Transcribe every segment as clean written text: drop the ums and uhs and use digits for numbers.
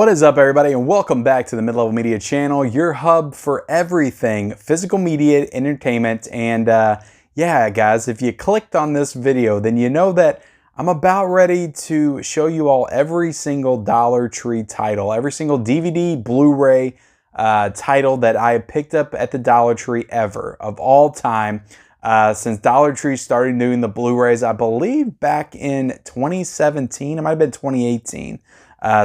What is up, everybody, and welcome back to the Mid-Level Media channel, your hub for everything physical media, entertainment, and yeah, guys, if you clicked on this video, then you know that I'm about ready to show you all every single Dollar Tree title, every single DVD, Blu-ray title that I have picked up at the Dollar Tree ever, of all time, since Dollar Tree started doing the Blu-rays, I believe back in 2017, it might have been 2018.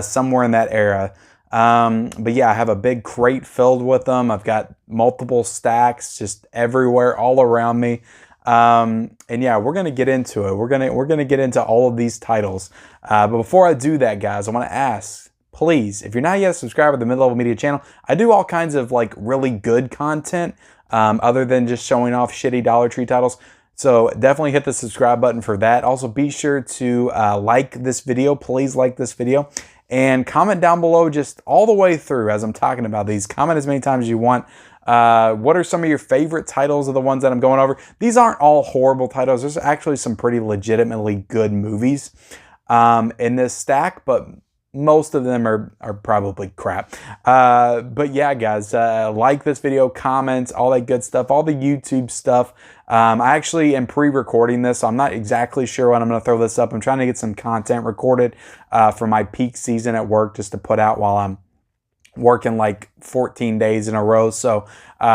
Somewhere in that era. But yeah, I have a big crate filled with them. I've got multiple stacks just everywhere, all around me. And yeah, we're gonna get into it. We're gonna get into all of these titles. But before I do that, guys, I want to ask, please, if you're not yet a subscriber to the Mid-Level Media channel, I do all kinds of like really good content, other than just showing off shitty Dollar Tree titles. So definitely hit the subscribe button for that. Also, be sure to like this video. Please like this video. And comment down below just all the way through as I'm talking about these. Comment as many times as you want. What are some of your favorite titles of the ones that I'm going over? These aren't all horrible titles. There's actually some pretty legitimately good movies in this stack, but most of them are probably crap. But yeah, guys, like this video, comment, all that good stuff, all the YouTube stuff. I actually am pre-recording this, so I'm not exactly sure when I'm going to throw this up. I'm trying to get some content recorded for my peak season at work just to put out while I'm working like 14 days in a row. So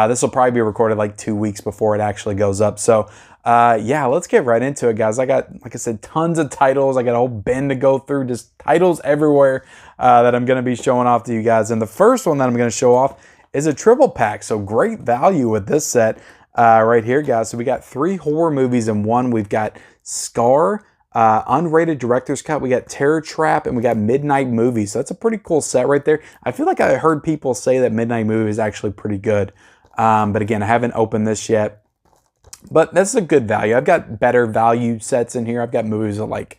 this will probably be recorded like 2 weeks before it actually goes up. So yeah, let's get right into it, guys. I got, like I said, tons of titles. I got a whole bin to go through, just titles everywhere that I'm going to be showing off to you guys. And the first one that I'm going to show off is a triple pack. So great value with this set right here, guys. So we got 3 horror movies in one. We've got Scar, unrated director's cut. We got Terror Trap, and we got Midnight Movie. So that's a pretty cool set right there. I feel like I heard people say that Midnight Movie is actually pretty good. But again, I haven't opened this yet. But that's a good value. I've got better value sets in here. I've got movies at like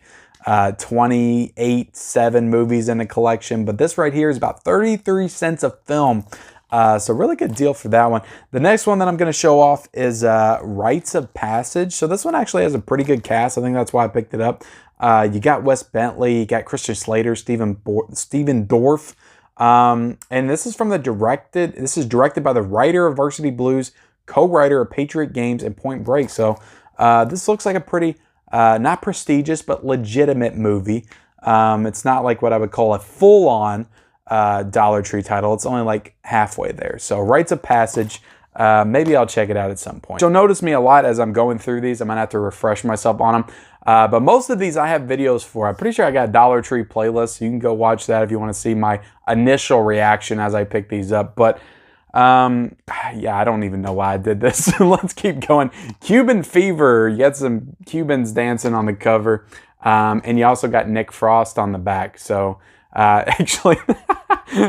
28, 7 movies in the collection. But this right here is about 33 cents a film. So really good deal for that one. The next one that I'm going to show off is Rites of Passage. So this one actually has a pretty good cast. I think that's why I picked it up. You got Wes Bentley, you got Christian Slater, Stephen Dorff. And this is from the this is directed by the writer of Varsity Blues, co-writer of Patriot Games and Point Break. So this looks like a pretty, not prestigious, but legitimate movie. It's not like what I would call a full-on Dollar Tree title. It's only like halfway there. So Rites of Passage, maybe I'll check it out at some point. So notice me a lot as I'm going through these. I'm gonna have to refresh myself on them. But most of these I have videos for. I'm pretty sure I got a Dollar Tree playlist. So you can go watch that if you want to see my initial reaction as I pick these up. But yeah, I don't even know why I did this. Let's keep going. Cuban Fever. You got some Cubans dancing on the cover. And you also got Nick Frost on the back. So actually,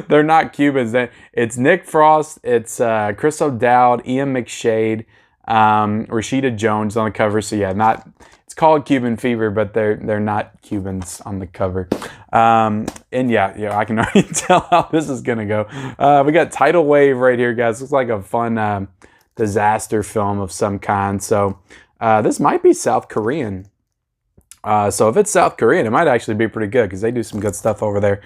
they're not Cubans. It's Nick Frost, it's Chris O'Dowd, Ian McShade, Rashida Jones on the cover. So yeah, it's called Cuban Fever, but they're not Cubans on the cover. And yeah, I can already tell how this is gonna go. We got Tidal Wave right here, guys. Looks like a fun disaster film of some kind. So this might be South Korean. So if it's South Korean, it might actually be pretty good because they do some good stuff over there.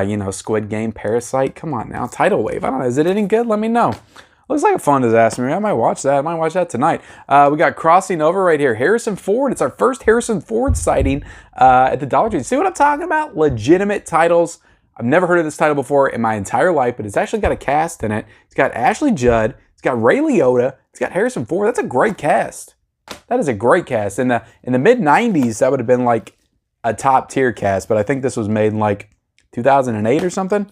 You know, Squid Game, Parasite. Come on now, Tidal Wave. I don't know. Is it any good? Let me know. Looks like a fun disaster movie. I might watch that. I might watch that tonight. We got Crossing Over right here. Harrison Ford. It's our first Harrison Ford sighting at the Dollar Tree. See what I'm talking about? Legitimate titles. I've never heard of this title before in my entire life, but it's actually got a cast in it. It's got Ashley Judd. It's got Ray Liotta. It's got Harrison Ford. That's a great cast. That is a great cast. In the mid-90s, that would have been like a top-tier cast, but I think this was made in like 2008 or something.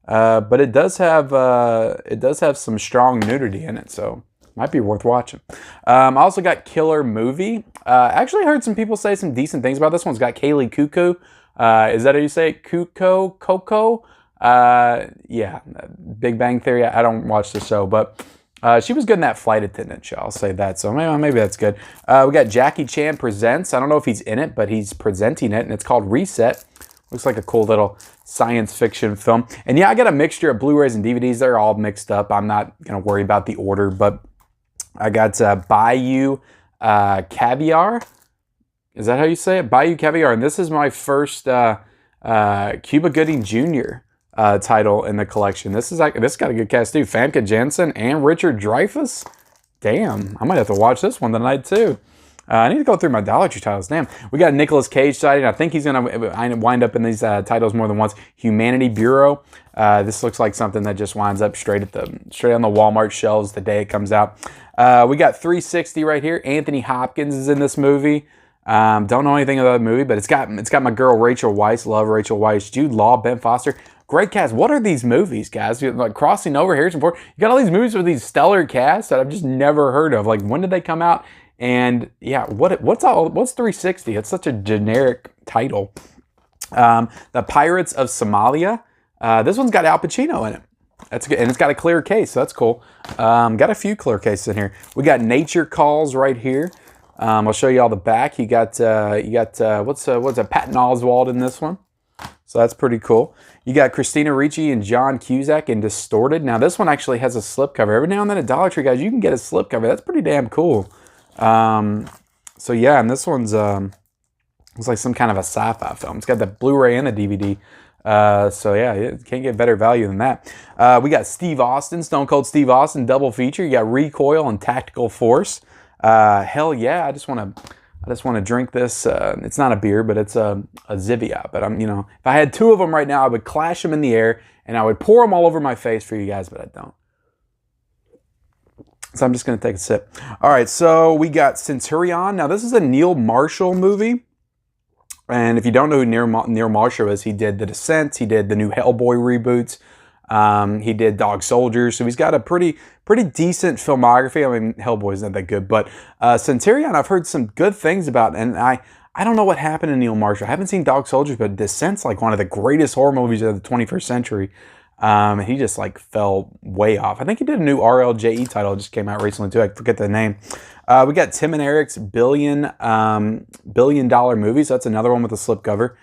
But it does have some strong nudity in it, so might be worth watching. I also got Killer Movie. Actually heard some people say some decent things about this one. It's got Kaylee Cuoco. Is that how you say it? Coco? Yeah, Big Bang Theory. I don't watch the show, but she was good in that Flight Attendant show, I'll say that. So maybe that's good. We got Jackie Chan Presents. I don't know if he's in it, but he's presenting it, and it's called Reset. Looks like a cool little science fiction film. And yeah, I got a mixture of Blu-rays and DVDs. They're all mixed up. I'm not going to worry about the order, but I got Bayou Caviar. Is that how you say it? Bayou Caviar. And this is my first Cuba Gooding Jr. title in the collection. This got a good cast too. Famke Janssen and Richard Dreyfuss. Damn, I might have to watch this one tonight too. I need to go through my Dollar Tree titles. Damn, we got a Nicolas Cage sighting. I think he's gonna wind up in these titles more than once. Humanity Bureau. This looks like something that just winds up straight on the Walmart shelves the day it comes out. We got 360 right here. Anthony Hopkins is in this movie. Don't know anything about the movie, but it's got my girl Rachel Weisz. Love Rachel Weisz. Jude Law, Ben Foster. Great cast. What are these movies, guys? You're like crossing over Harrison Ford. You got all these movies with these stellar casts that I've just never heard of. Like, when did they come out? And yeah, what's 360? It's such a generic title. The Pirates of Somalia. This one's got Al Pacino in it. That's good, and it's got a clear case, so that's cool. Got a few clear cases in here. We got Nature Calls right here. I'll show you all the back. You got what's a Patton Oswalt in this one. So that's pretty cool. You got Christina Ricci and John Cusack in Distorted. Now this one actually has a slipcover. Every now and then at Dollar Tree, guys, you can get a slipcover. That's pretty damn cool. So yeah, and this one's looks like some kind of a sci-fi film. It's got the Blu-ray and the DVD. So yeah, it can't get better value than that. We got Steve Austin, Stone Cold Steve Austin double feature. You got Recoil and Tactical Force. Hell yeah, I just want to drink this. It's not a beer, but it's a Zivia. But if I had two of them right now, I would clash them in the air and I would pour them all over my face for you guys, but I don't. So I'm just going to take a sip. All right, so we got Centurion. Now this is a Neil Marshall movie. And if you don't know who Neil Marshall is, he did The Descent. He did the new Hellboy reboots. He did Dog Soldiers. So he's got a pretty decent filmography. I mean, Hellboy's not that good. But Centurion, I've heard some good things about. And I don't know what happened to Neil Marshall. I haven't seen Dog Soldiers, but Descent's like one of the greatest horror movies of the 21st century. He just like fell way off. I think he did a new RLJE title. It just came out recently too. I forget the name. We got Tim and Eric's billion dollar movie. So that's another one with a slipcover.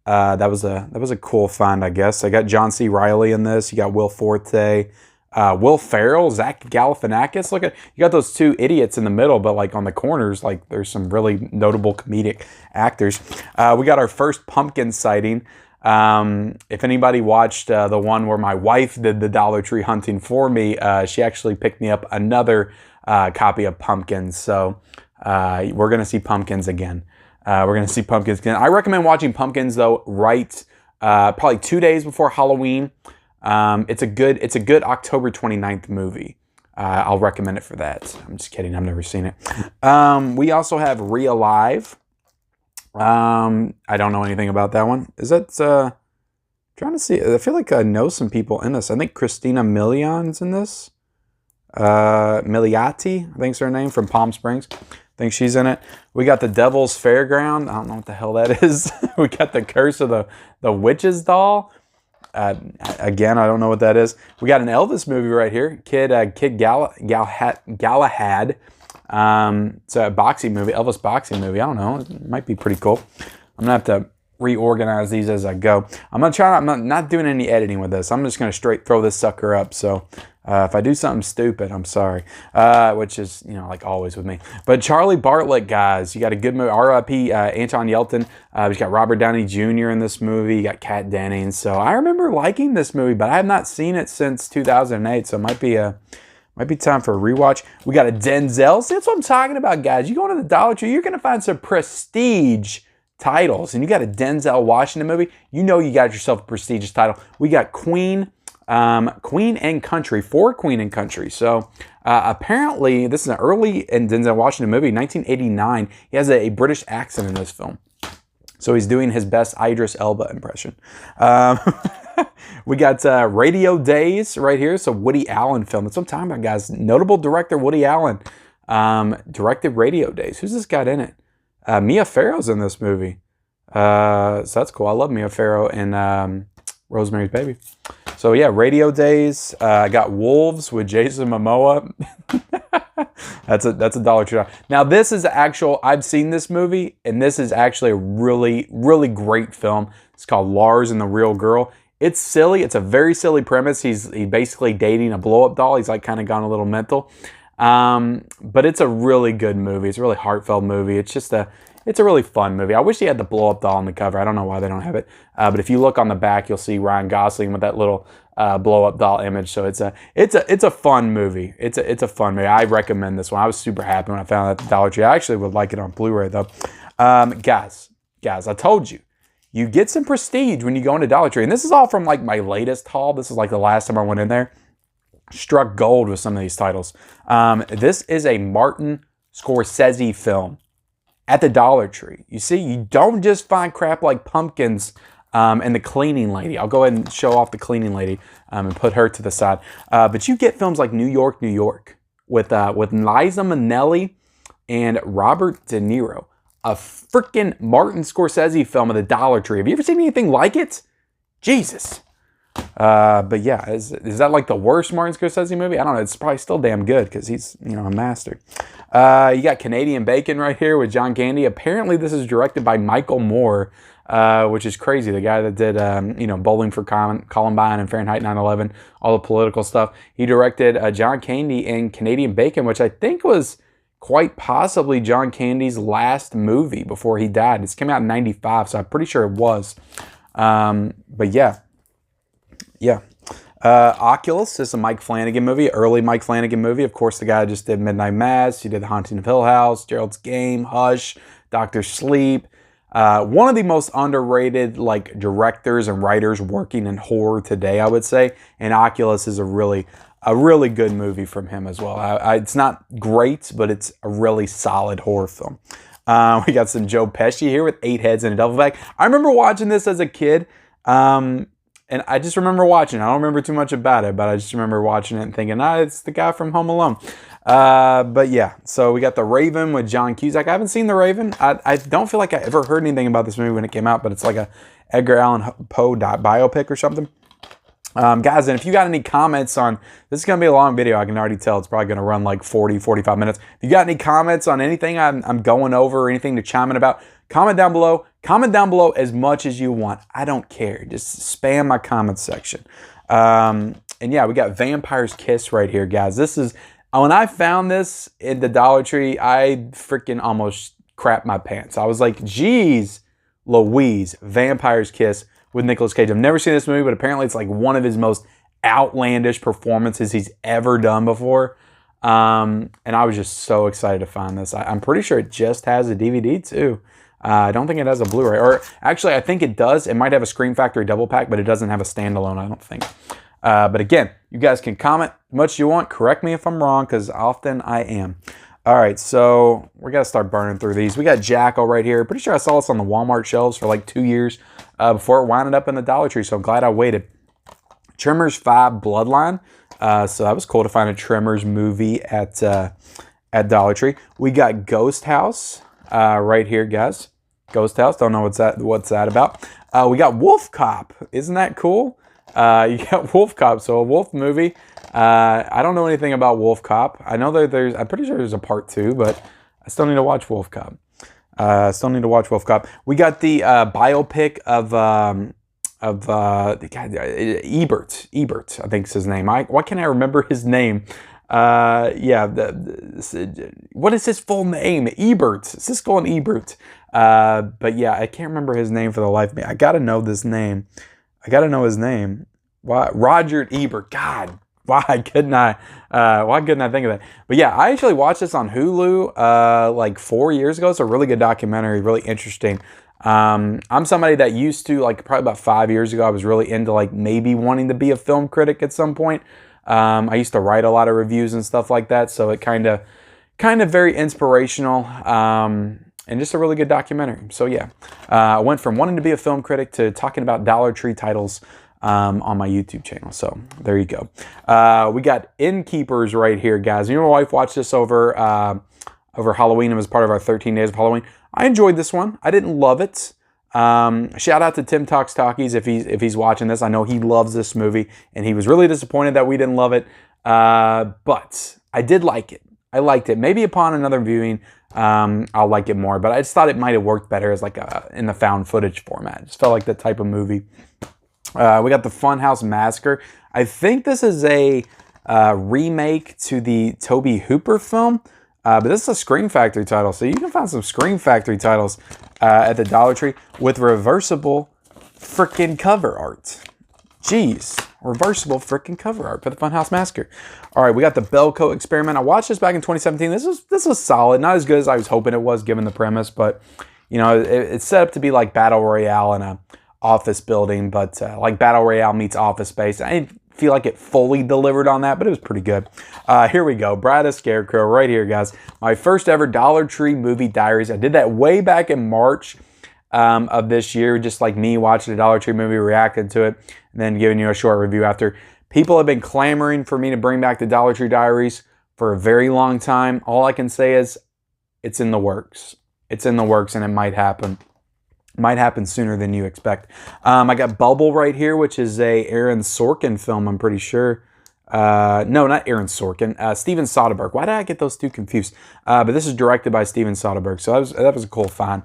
That was a cool find, I guess. I got John C. Reilly in this. You got Will Forte, Will Ferrell, Zach Galifianakis. Look at, you got those two idiots in the middle, but like on the corners, like there's some really notable comedic actors. We got our first pumpkin sighting. If anybody watched the one where my wife did the Dollar Tree hunting for me, she actually picked me up another copy of Pumpkins. So we're going to see Pumpkins again. We're going to see Pumpkins again. I recommend watching Pumpkins, though, right probably 2 days before Halloween. It's a good October 29th movie. I'll recommend it for that. I'm just kidding. I've never seen it. We also have Realive. I don't know anything about that one. Is that, trying to see, I feel like I know some people in this. I think Christina Milian's in this. Milioti, I think is her name, from Palm Springs. I think she's in it. We got the Devil's Fairground. I don't know what the hell that is. We got the Curse of the Witch's Doll. Again, I don't know what that is. We got an Elvis movie right here. Kid Galahad. It's a boxing movie, Elvis boxing movie. I don't know. It might be pretty cool. I'm going to have to reorganize these as I go. I'm not doing any editing with this. I'm just going to straight throw this sucker up. So if I do something stupid, I'm sorry. Which is, like always with me. But Charlie Bartlett, guys, you got a good movie. R.I.P. Anton Yelchin. We've got Robert Downey Jr. in this movie. You got Kat Dennings. So I remember liking this movie, but I have not seen it since 2008. So it might be time for a rewatch. We got a Denzel. See, that's what I'm talking about, guys. You go into the Dollar Tree, you're going to find some prestige titles. And you got a Denzel Washington movie, you got yourself a prestigious title. We got Queen and Country, for Queen and Country. So apparently, this is an early Denzel Washington movie, 1989. He has a British accent in this film. So he's doing his best Idris Elba impression. We got Radio Days right here. So Woody Allen film. That's what I'm talking about, guys. Notable director Woody Allen directed Radio Days. Who's this got in it? Mia Farrow's in this movie. So that's cool. I love Mia Farrow in Rosemary's Baby. So yeah, Radio Days. I got Wolves with Jason Momoa. That's a Dollar Tree. Now this is actual. I've seen this movie, and this is actually a really, really great film. It's called Lars and the Real Girl. It's silly. It's a very silly premise. He's basically dating a blow-up doll. He's like kind of gone a little mental. But it's a really good movie. It's a really heartfelt movie. It's it's a really fun movie. I wish he had the blow-up doll on the cover. I don't know why they don't have it. But if you look on the back, you'll see Ryan Gosling with that little blow-up doll image. So it's a fun movie. It's a fun movie. I recommend this one. I was super happy when I found it at the Dollar Tree. I actually would like it on Blu-ray though. Guys, I told you. You get some prestige when you go into Dollar Tree. And this is all from like my latest haul. This is like the last time I went in there. Struck gold with some of these titles. This is a Martin Scorsese film at the Dollar Tree. You see, you don't just find crap like Pumpkins and The Cleaning Lady. I'll go ahead and show off The Cleaning Lady and put her to the side. But you get films like New York, New York with Liza Minnelli and Robert De Niro. A freaking Martin Scorsese film at the Dollar Tree. Have you ever seen anything like it? Jesus. But yeah, is that like the worst Martin Scorsese movie? I don't know. It's probably still damn good because he's, you know, a master. You got Canadian Bacon right here with John Candy. Apparently this is directed by Michael Moore, which is crazy. The guy that did, you know, Bowling for Columbine and Fahrenheit 9/11, all the political stuff. He directed John Candy and Canadian Bacon, which I think was quite possibly John Candy's last movie before he died. This came out in 95, so I'm pretty sure it was. But yeah. Oculus is a Mike Flanagan movie, early Mike Flanagan movie. Of course, the guy just did Midnight Mass. He did The Haunting of Hill House, Gerald's Game, Hush, Doctor Sleep. One of the most underrated like directors and writers working in horror today, I would say. And Oculus is a really good movie from him as well. It's not great, but it's a really solid horror film. We got some Joe Pesci here with 8 Heads and a Duffel Bag. I remember watching this as a kid. And I just remember watching it. I don't remember too much about it, but I just remember watching it and thinking, it's the guy from Home Alone. But yeah, so we got The Raven with John Cusack. I haven't seen The Raven. I don't feel like I ever heard anything about this movie when it came out, but it's like a Edgar Allan Poe biopic or something. Guys, and if you got any comments on, this is going to be a long video, I can already tell. It's probably going to run like 40, 45 minutes. If you got any comments on anything I'm going over or anything to chime in about, comment down below. Comment down below as much as you want. I don't care. Just spam my comment section. And yeah, we got Vampire's Kiss right here, guys. This is, when I found this in the Dollar Tree, I freaking almost crapped my pants. I was like, geez, Louise, Vampire's Kiss with Nicolas Cage. I've never seen this movie, but apparently it's like one of his most outlandish performances he's ever done before. And I was just so excited to find this. I'm pretty sure it just has a DVD too. I don't think it has a Blu-ray. Or actually, I think it does. It might have a Scream Factory double pack, but it doesn't have a standalone, I don't think. But again, you guys can comment as much as you want. Correct me if I'm wrong, because often I am. All right, so we got to start burning through these. We got Jackal right here. Pretty sure I saw this on the Walmart shelves for like 2 years before it wound up in the Dollar Tree, so I'm glad I waited. Tremors 5 Bloodline. So that was cool to find a Tremors movie at Dollar Tree. We got Ghost House right here, guys. Ghost House. Don't know what's that about. We got Wolf Cop. Isn't that cool? You got Wolf Cop, so a wolf movie. I don't know anything about Wolf Cop. I know that I'm pretty sure there's a part 2, but I still need to watch Wolf Cop. We got the biopic of Ebert. Ebert, I think is his name. Why can't I remember his name? Yeah, what is his full name? Ebert. Siskel and Ebert. But yeah, I can't remember his name for the life of me. I gotta know this name. I gotta know his name. Why? Roger Ebert. God, why couldn't I think of that? But yeah, I actually watched this on Hulu like 4 years ago. It's a really good documentary, really interesting. I'm somebody that used to, like probably about 5 years ago, I was really into like maybe wanting to be a film critic at some point. I used to write a lot of reviews and stuff like that, so it kind of very inspirational. And just a really good documentary. So yeah, I went from wanting to be a film critic to talking about Dollar Tree titles on my YouTube channel. So there you go. We got Innkeepers right here, guys. Me and my wife watched this over Halloween. It was part of our 13 Days of Halloween. I enjoyed this one. I didn't love it. Shout out to Tim Talks Talkies if he's watching this. I know he loves this movie, and he was really disappointed that we didn't love it. But I did like it. I liked it. Maybe upon another viewing, I'll like it more. But I just thought it might have worked better as like in the found footage format. It just felt like that type of movie. We got the Funhouse Massacre. I think this is a remake to the Tobe Hooper film. But this is a Scream Factory title, so you can find some Scream Factory titles at the Dollar Tree with reversible freaking cover art. Jeez, reversible freaking cover art for the Funhouse Massacre. All right, we got the Bellco Experiment. I watched this back in 2017. This was solid, not as good as I was hoping it was given the premise, but you know, it's set up to be like Battle Royale in a office building, but like Battle Royale meets Office Space. I didn't feel like it fully delivered on that, but it was pretty good. Here we go. Bride of Scarecrow right here, guys. My first ever Dollar Tree movie diaries. I did that way back in March of this year, just like me watching a Dollar Tree movie, reacting to it, and then giving you a short review after. People have been clamoring for me to bring back the Dollar Tree diaries for a very long time. All I can say is it's in the works. It's in the works, and it might happen. Might happen sooner than you expect. I got Bubble right here, which is a Aaron Sorkin film, I'm pretty sure. No, not Aaron Sorkin. Steven Soderbergh. Why did I get those two confused? But this is directed by Steven Soderbergh, so that was a cool find.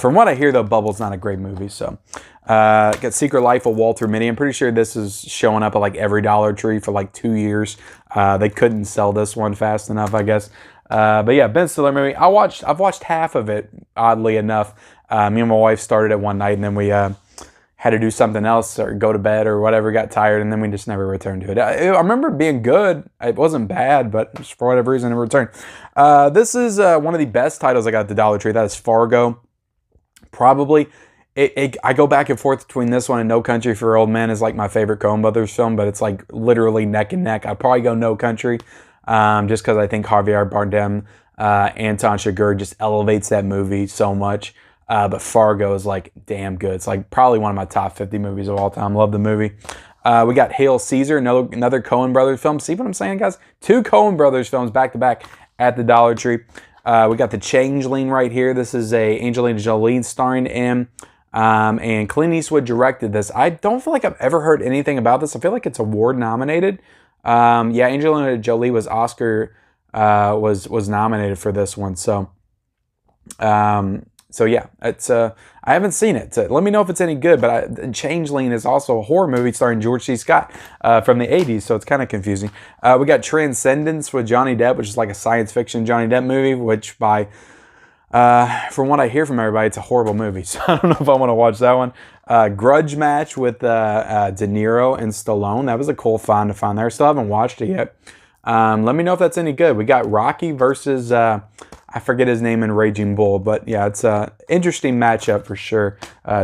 From what I hear, though, Bubble's not a great movie. So, got Secret Life of Walter Mitty. I'm pretty sure this is showing up at like every Dollar Tree for like 2 years. They couldn't sell this one fast enough, I guess. But yeah, Ben Stiller movie. I've watched half of it, oddly enough. Me and my wife started it one night, and then we had to do something else or go to bed or whatever, got tired, and then we just never returned to it. I remember it being good. It wasn't bad, but just for whatever reason, I never returned. This is one of the best titles I got at the Dollar Tree. That is Fargo. Probably. I go back and forth between this one and No Country for Old Men is like my favorite Coen Brothers film, but it's like literally neck and neck. I'd probably go No Country just because I think Javier Bardem, Anton Chigurh just elevates that movie so much. But Fargo is like damn good. It's like probably one of my top 50 movies of all time. Love the movie. We got Hail Caesar, another Coen Brothers film. See what I'm saying, guys? 2 Coen Brothers films back to back at the Dollar Tree. We got The Changeling right here. This is a Angelina Jolie starring in. And Clint Eastwood directed this. I don't feel like I've ever heard anything about this. I feel like it's award nominated. Yeah, Angelina Jolie was was nominated for this one. So yeah, it's I haven't seen it. So let me know if it's any good. But Changeling is also a horror movie starring George C. Scott from the 80s, so it's kind of confusing. We got Transcendence with Johnny Depp, which is like a science fiction Johnny Depp movie, which from what I hear from everybody, it's a horrible movie. So I don't know if I want to watch that one. Grudge Match with De Niro and Stallone. That was a cool find to find there. Still haven't watched it yet. Let me know if that's any good. We got Rocky versus, I forget his name in Raging Bull, but yeah, it's an interesting matchup for sure.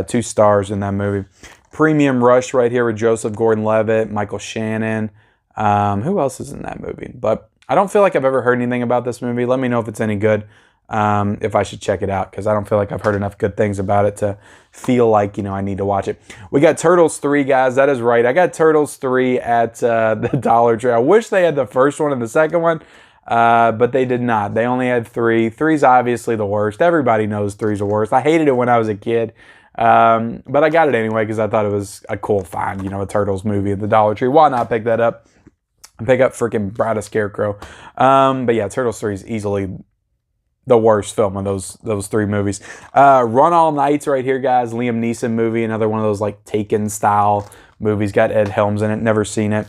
2 stars in that movie. Premium Rush right here with Joseph Gordon-Levitt, Michael Shannon. Who else is in that movie? But I don't feel like I've ever heard anything about this movie. Let me know if it's any good. If I should check it out, because I don't feel like I've heard enough good things about it to feel like, you know, I need to watch it. We got Turtles 3, guys. That is right. I got Turtles 3 at the Dollar Tree. I wish they had the first one and the second one, but they did not. They only had 3. 3's obviously the worst. Everybody knows 3's the worst. I hated it when I was a kid, but I got it anyway because I thought it was a cool find, you know, a Turtles movie at the Dollar Tree. Why not pick that up and pick up freaking Bride of Scarecrow? But yeah, Turtles 3 is easily the worst film of those 3 movies. Run All Nights right here, guys. Liam Neeson movie. Another one of those like Taken style movies. Got Ed Helms in it. Never seen it.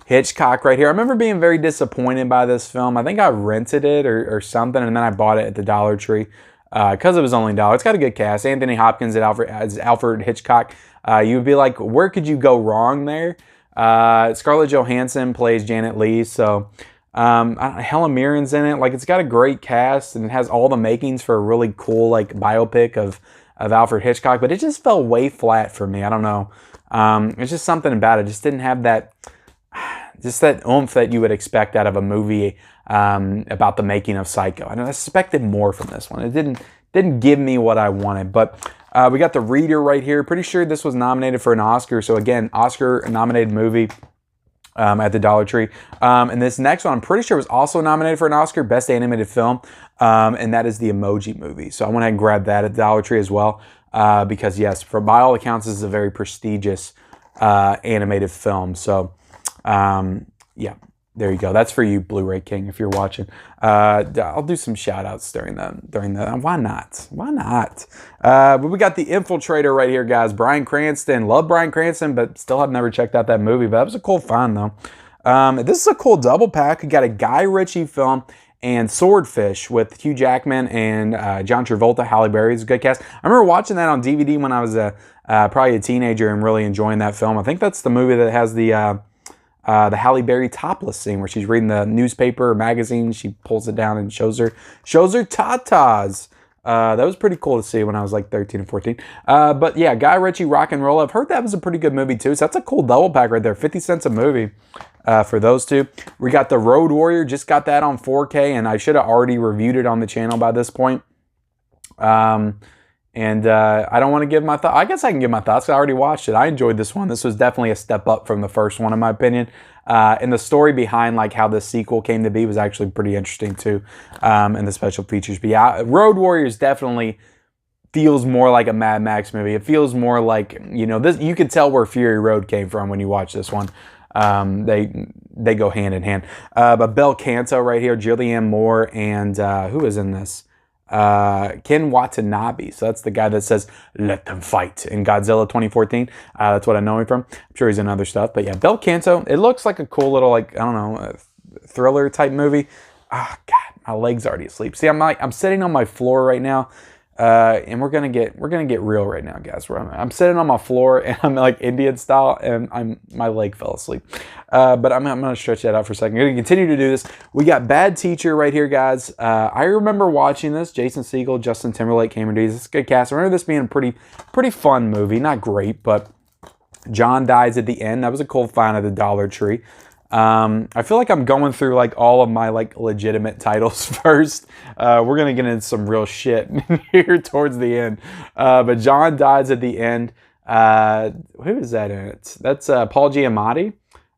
Hitchcock right here. I remember being very disappointed by this film. I think I rented it or something, and then I bought it at the Dollar Tree because it was only $1. It's got a good cast. Anthony Hopkins as Alfred Hitchcock. You would be like, where could you go wrong there? Scarlett Johansson plays Janet Leigh, so... Helen Mirren's in it. Like, it's got a great cast and it has all the makings for a really cool like biopic of Alfred Hitchcock, but it just fell way flat for me. I don't know. It's just something about it. Just didn't have that oomph that you would expect out of a movie about the making of Psycho. I expected more from this one. It didn't give me what I wanted. But we got The Reader right here. Pretty sure this was nominated for an Oscar. So again, Oscar nominated movie. At the Dollar Tree. And this next one, I'm pretty sure was also nominated for an Oscar, Best Animated Film, and that is the Emoji Movie. So I went ahead and grabbed that at the Dollar Tree as well, because yes, by all accounts, this is a very prestigious animated film. So yeah, there you go. That's for you, Blu-ray King, if you're watching. I'll do some shout-outs during the. Why not? Why not? But we got The Infiltrator right here, guys. Bryan Cranston. Love Bryan Cranston, but still have never checked out that movie. But that was a cool find, though. This is a cool double pack. We got a Guy Ritchie film and Swordfish with Hugh Jackman and John Travolta. Halle Berry is a good cast. I remember watching that on DVD when I was probably a teenager and really enjoying that film. I think that's the movie that has the Halle Berry topless scene where she's reading the newspaper or magazine. She pulls it down and shows her tatas. That was pretty cool to see when I was like 13 and 14. But yeah, Guy Ritchie, Rock and Roll. I've heard that was a pretty good movie too. So that's a cool double pack right there. 50 cents a movie for those two. We got The Road Warrior. Just got that on 4K, and I should have already reviewed it on the channel by this point. I don't want to give my thoughts. I guess I can give my thoughts. I already watched it. I enjoyed this one. This was definitely a step up from the first one, in my opinion. And the story behind like how the sequel came to be was actually pretty interesting too, and the special features. But yeah, Road Warriors definitely feels more like a Mad Max movie. It feels more like, you know, this. You could tell where Fury Road came from when you watch this one. They go hand in hand. But Bel Canto right here, Julianne Moore, and who is in this? Ken Watanabe. So that's the guy that says "Let them fight" in Godzilla 2014. That's what I know him from. I'm sure he's in other stuff, but yeah, Bel Canto. It looks like a cool little, like, I don't know, thriller type movie. Ah, God, my leg's already asleep. See, I'm sitting on my floor right now. And we're gonna get real right now, guys. I'm sitting on my floor and I'm like Indian style, and my leg fell asleep. But I'm gonna stretch that out for a second. I'm gonna continue to do this. We got Bad Teacher right here, guys. I remember watching this. Jason Segel, Justin Timberlake, Cameron Diaz. It's a good cast. I remember this being a pretty fun movie. Not great, but John dies at the end. That was a cool find at the Dollar Tree. I feel like I'm going through like all of my like legitimate titles first. We're gonna get into some real shit here towards the end. But John dies at the end. Who is that in it? That's Paul Giamatti.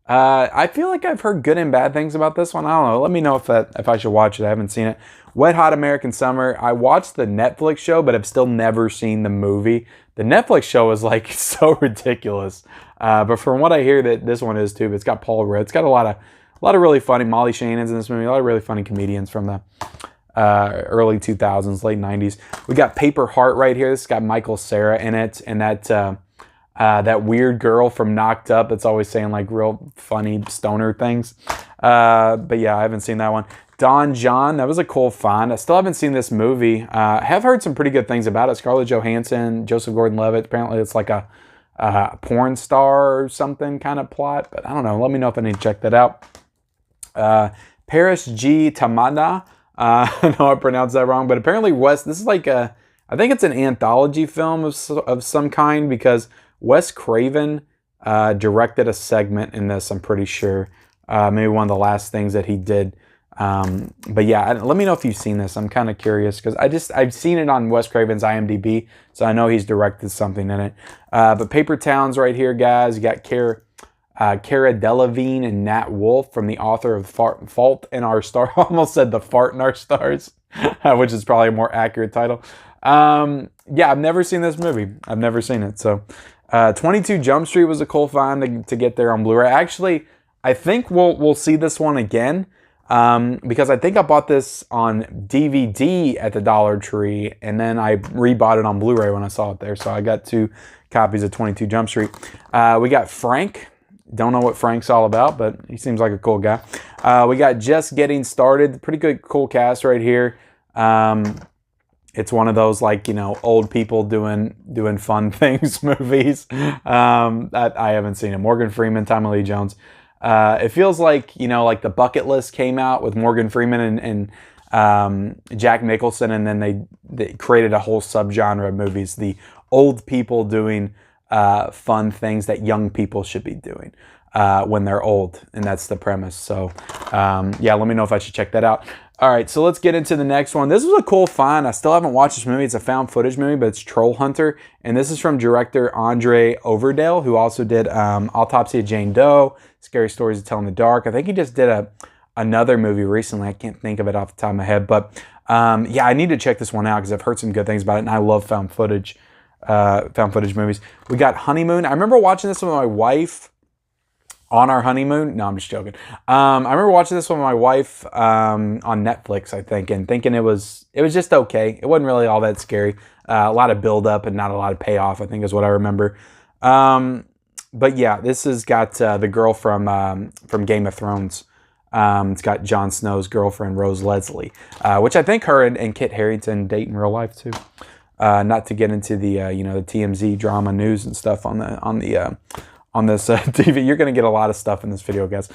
I feel like I've heard good and bad things about this one. I don't know. Let me know if I should watch it. I haven't seen it. Wet Hot American Summer. I watched the Netflix show, but I've still never seen the movie. The Netflix show is like so ridiculous. But from what I hear, that this one is too. But it's got Paul Rudd. It's got a lot of really funny. Molly Shannon's in this movie. A lot of really funny comedians from the early 2000s, late 90s. We got Paper Heart right here. This has got Michael Cera in it, and that weird girl from Knocked Up that's always saying like real funny stoner things. But yeah, I haven't seen that one. Don John, that was a cool find. I still haven't seen this movie. I have heard some pretty good things about it. Scarlett Johansson, Joseph Gordon-Levitt. Apparently it's like a porn star or something kind of plot. But I don't know. Let me know if I need to check that out. Paris G. Tamada. I know I pronounced that wrong. But apparently this is like I think it's an anthology film of some kind, because Wes Craven directed a segment in this, I'm pretty sure. Maybe one of the last things that he did. But yeah, let me know if you've seen this. I'm kind of curious because I've seen it on Wes Craven's IMDb, so I know he's directed something in it. But Paper Towns right here, guys. You got Cara Delevingne and Nat Wolff, from the author of Fault in Our Stars. I almost said The Fart in Our Stars, which is probably a more accurate title. Yeah, I've never seen this movie. I've never seen it. So 22 Jump Street was a cool find to get there on Blu-ray. Actually, I think we'll see this one again. Because I think I bought this on DVD at the Dollar Tree, and then I rebought it on Blu-ray when I saw it there. So I got 2 copies of 22 Jump Street. We got Frank. Don't know what Frank's all about, but he seems like a cool guy. We got Just Getting Started. Pretty good, cool cast right here. It's one of those, like, you know, old people doing fun things movies. I haven't seen it. Morgan Freeman, Tommy Lee Jones. It feels like, you know, like The Bucket List came out with Morgan Freeman and Jack Nicholson, and then they created a whole subgenre of movies, the old people doing fun things that young people should be doing when they're old, and that's the premise. So yeah, let me know if I should check that out. All right, so let's get into the next one. This was a cool find. I still haven't watched this movie. It's a found footage movie, but it's Troll Hunter, and this is from director Andre Overdale, who also did Autopsy of Jane Doe, Scary Stories to Tell in the Dark. I think he just did another movie recently. I can't think of it off the top of my head, but yeah, I need to check this one out because I've heard some good things about it, and I love found footage movies. We got Honeymoon. I remember watching this with my wife on our honeymoon. No, I'm just joking. I remember watching this with my wife on Netflix, I think, and thinking it was just okay. It wasn't really all that scary. A lot of build up and not a lot of payoff, I think, is what I remember. But yeah, this has got the girl from Game of Thrones It's got Jon Snow's girlfriend, Rose Leslie, which I think her and Kit Harington date in real life too. Not to get into the the TMZ drama news and stuff on this TV. You're going to get a lot of stuff in this video, guys.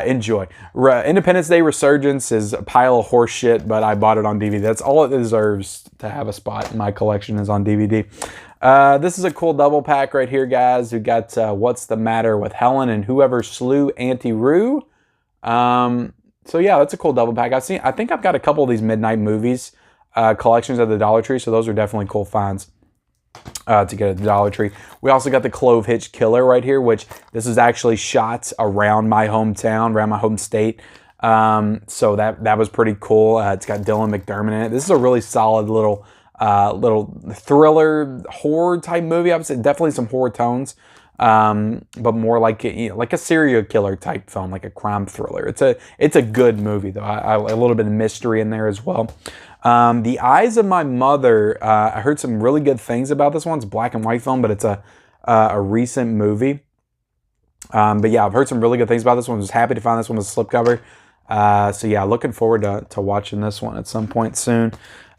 Enjoy. Independence Day Resurgence is a pile of horse shit, but I bought it on DVD. That's all it deserves to have a spot in my collection, is on DVD. This is a cool double pack right here, guys. We got What's the Matter with Helen and Whoever Slew Auntie Roo. So yeah, that's a cool double pack. I think I've got a couple of these Midnight Movies collections at the Dollar Tree, so those are definitely cool finds to get at the Dollar Tree. We also got the Clove Hitch Killer right here, which this is actually shot around my hometown, around my home state. So that was pretty cool. It's got Dylan McDermott in it. This is a really solid little thriller horror type movie. I would say definitely some horror tones, but more like a serial killer type film, like a crime thriller. It's a good movie though. A little bit of mystery in there as well. The Eyes of My Mother, I heard some really good things about this one. It's a black and white film, but it's a recent movie. But yeah, I've heard some really good things about this one. I was happy to find this one with a slipcover. So yeah, looking forward to watching this one at some point soon.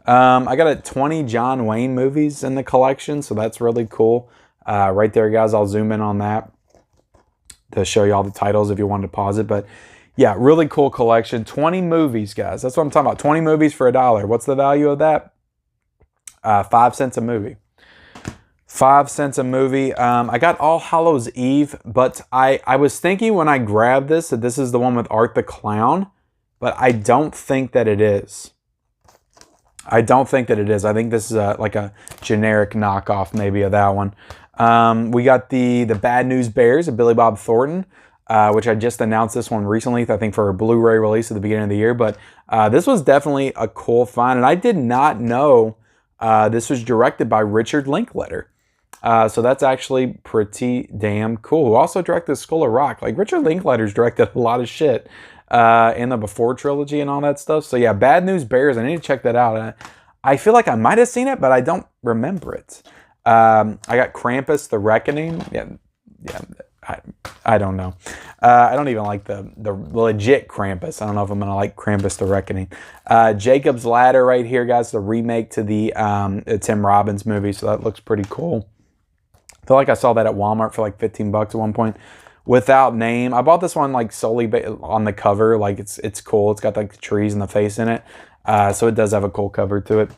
I got 20 John Wayne movies in the collection, so that's really cool. Right there, guys, I'll zoom in on that to show you all the titles if you wanted to pause it. But yeah, really cool collection. 20 movies, guys. That's what I'm talking about. 20 movies for $1. What's the value of that? 5 cents a movie. 5 cents a movie. I got All Hallows Eve, but I was thinking when I grabbed this that this is the one with Art the Clown, but I don't think that it is. I don't think that it is. I think this is like a generic knockoff maybe of that one. We got the Bad News Bears of Billy Bob Thornton, which I just announced this one recently, I think for a Blu-ray release at the beginning of the year. But this was definitely a cool find, and I did not know this was directed by Richard Linklater. So that's actually pretty damn cool. Who also directed School of Rock. Like, Richard Linklater's directed a lot of shit in the Before trilogy and all that stuff. So yeah, Bad News Bears, I need to check that out. I feel like I might have seen it, but I don't remember it. I got Krampus the Reckoning. Yeah, I don't know. I don't even like the legit Krampus. I don't know if I'm gonna like Krampus the Reckoning. Jacob's Ladder right here, guys. The remake to the Tim Robbins movie, so that looks pretty cool. I feel like I saw that at Walmart for like 15 bucks at one point. Without name. I bought this one like solely on the cover. Like it's cool. It's got like the trees and the face in it. So it does have a cool cover to it.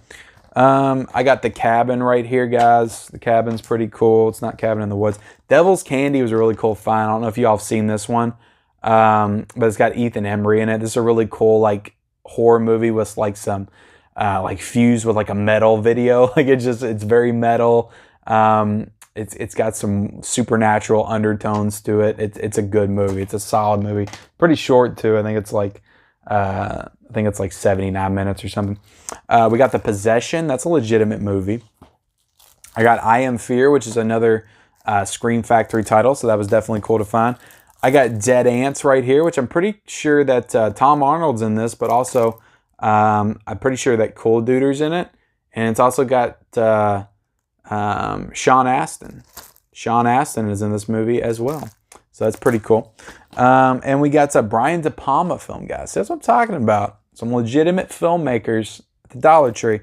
I got The Cabin right here, guys. The Cabin's pretty cool. It's not Cabin in the Woods. Devil's Candy was a really cool find. I don't know if y'all have seen this one. But it's got Ethan Embry in it. This is a really cool like horror movie with like some like fused with like a metal video. Like it's very metal. It's got some supernatural undertones to it. It's a good movie. It's a solid movie. Pretty short too. I think it's like 79 minutes or something. We got The Possession. That's a legitimate movie. I got I Am Fear, which is another Scream Factory title, so that was definitely cool to find. I got Dead Ants right here, which I'm pretty sure that Tom Arnold's in this, but also I'm pretty sure that Cool Duder's in it. And it's also got Sean Astin. Sean Astin is in this movie as well. So that's pretty cool. And we got a Brian De Palma film, guys. That's what I'm talking about. Some legitimate filmmakers at the Dollar Tree.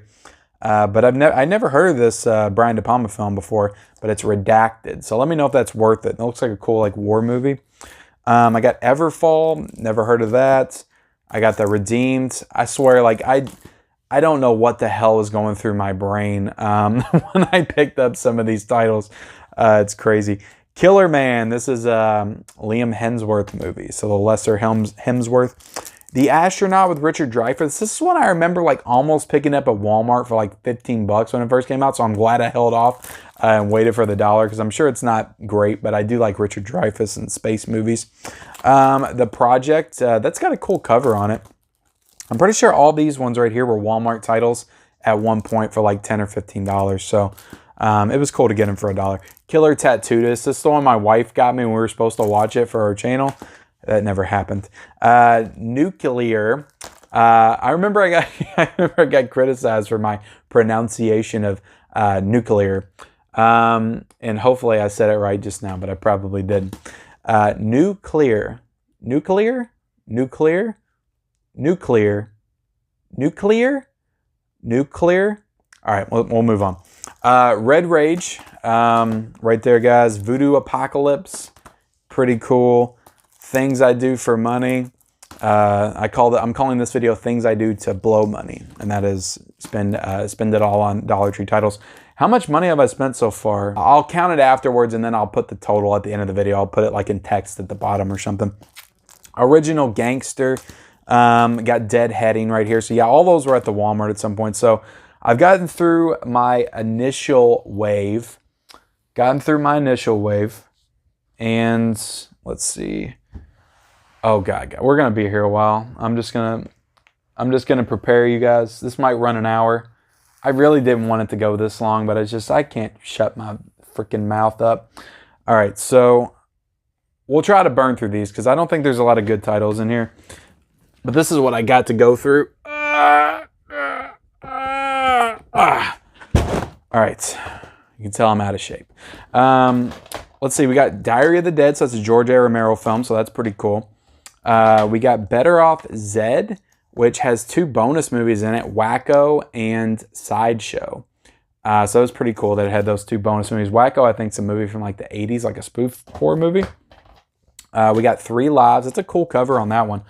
But I never heard of this Brian De Palma film before, but it's Redacted. So let me know if that's worth it. It looks like a cool like war movie. I got Everfall. Never heard of that. I got The Redeemed. I swear, like I don't know what the hell is going through my brain when I picked up some of these titles. It's crazy. Killer Man. This is a Liam Hemsworth movie. So the lesser Hemsworth. The Astronaut with Richard Dreyfuss. This is one I remember like almost picking up at Walmart for like 15 bucks when it first came out. So I'm glad I held off and waited for the $1 because I'm sure it's not great, but I do like Richard Dreyfuss and space movies. The Project. That's got a cool cover on it. I'm pretty sure all these ones right here were Walmart titles at one point for like $10 or $15. So it was cool to get them for $1. Killer Tattooist. This is the one my wife got me when we were supposed to watch it for our channel. That never happened. Nuclear. I remember I got criticized for my pronunciation of nuclear. And hopefully I said it right just now, but I probably didn't. Nuclear. Nuclear? Nuclear. Nuclear. Nuclear. Nuclear. All right, we'll move on. Red Rage, right there, guys. Voodoo Apocalypse, pretty cool. Things I Do for Money. I'm calling this video "Things I Do to Blow Money," and that is spend it all on Dollar Tree titles. How much money have I spent so far? I'll count it afterwards, and then I'll put the total at the end of the video. I'll put it like in text at the bottom or something. Original Gangster. Got Deadheading right here. So yeah, all those were at the Walmart at some point. So I've gotten through my initial wave. And let's see. Oh God, we're gonna be here a while. I'm just gonna prepare you guys. This might run an hour. I really didn't want it to go this long, but it's just I can't shut my freaking mouth up. All right, so we'll try to burn through these because I don't think there's a lot of good titles in here. But this is what I got to go through. All right. You can tell I'm out of shape. Let's see. We got Diary of the Dead. So that's a George A. Romero film. So that's pretty cool. We got Better Off Zed, which has 2 bonus movies in it, Wacko and Sideshow. So it was pretty cool that it had those 2 bonus movies. Wacko, I think, is a movie from like the 80s, like a spoof horror movie. We got 3 Lives. It's a cool cover on that one.